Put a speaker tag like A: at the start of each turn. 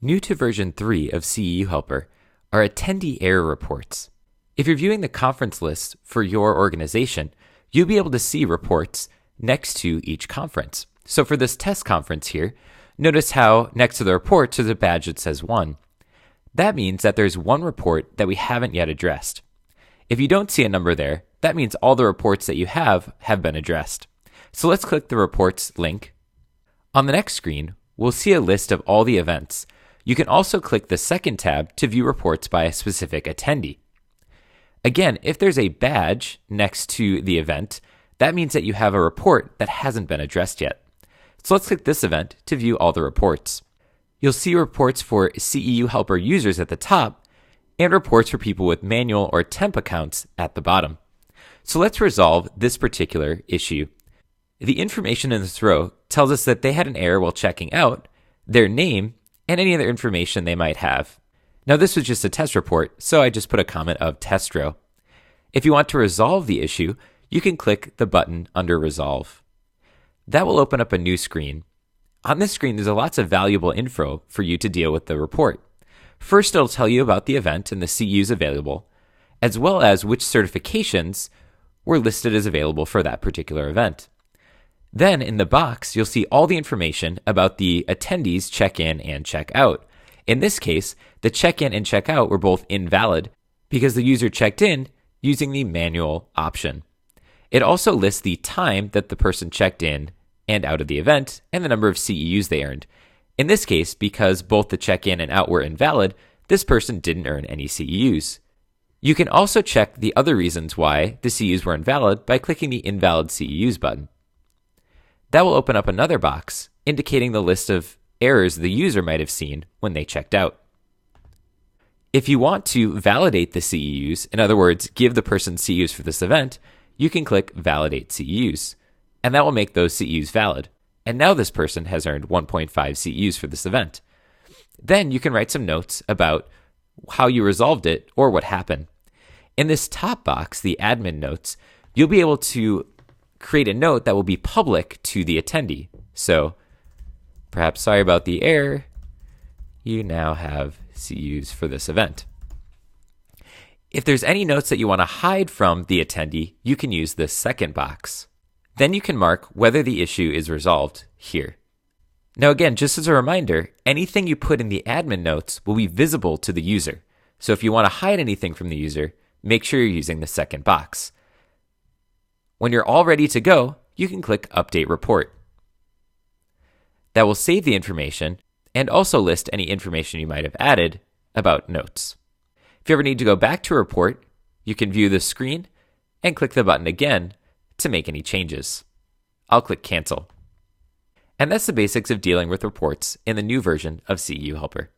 A: New to version 3 of CEU Helper are attendee error reports. If you're viewing the conference list for your organization, you'll be able to see reports next to each conference. So for this test conference here, notice how next to the reports there's a badge that says 1. That means that there's one report that we haven't yet addressed. If you don't see a number there, that means all the reports that you have been addressed. So let's click the reports link. On the next screen, we'll see a list of all the events. You can also click the second tab to view reports by a specific attendee. Again, if there's a badge next to the event, that means that you have a report that hasn't been addressed yet. So let's click this event to view all the reports. You'll see reports for CEU Helper users at the top and reports for people with manual or temp accounts at the bottom. So let's resolve this particular issue. The information in this row tells us that they had an error while checking out, their name, and any other information they might have. Now this was just a test report, so I just put a comment of test row. If you want to resolve the issue, you can click the button under Resolve. That will open up a new screen. On this screen, there's lots of valuable info for you to deal with the report. First, it'll tell you about the event and the CEUs available, as well as which certifications were listed as available for that particular event. Then in the box, you'll see all the information about the attendees check-in and check-out. In this case, the check-in and check-out were both invalid because the user checked in using the manual option. It also lists the time that the person checked in and out of the event and the number of CEUs they earned. In this case, because both the check-in and out were invalid, this person didn't earn any CEUs. You can also check the other reasons why the CEUs were invalid by clicking the Invalid CEUs button. That will open up another box indicating the list of errors the user might have seen when they checked out. If you want to validate the CEUs, in other words, give the person CEUs for this event, you can click Validate CEUs, and that will make those CEUs valid. And now this person has earned 1.5 CEUs for this event. Then you can write some notes about how you resolved it or what happened. In this top box, the admin notes, you'll be able to create a note that will be public to the attendee. So, perhaps sorry about the error. You now have CEUs for this event. If there's any notes that you want to hide from the attendee, you can use this second box. Then you can mark whether the issue is resolved here. Now again, just as a reminder, anything you put in the admin notes will be visible to the user. So if you want to hide anything from the user, make sure you're using the second box. When you're all ready to go, you can click Update Report. That will save the information and also list any information you might have added about notes. If you ever need to go back to a report, you can view the screen and click the button again to make any changes. I'll click Cancel. And that's the basics of dealing with reports in the new version of CEU Helper.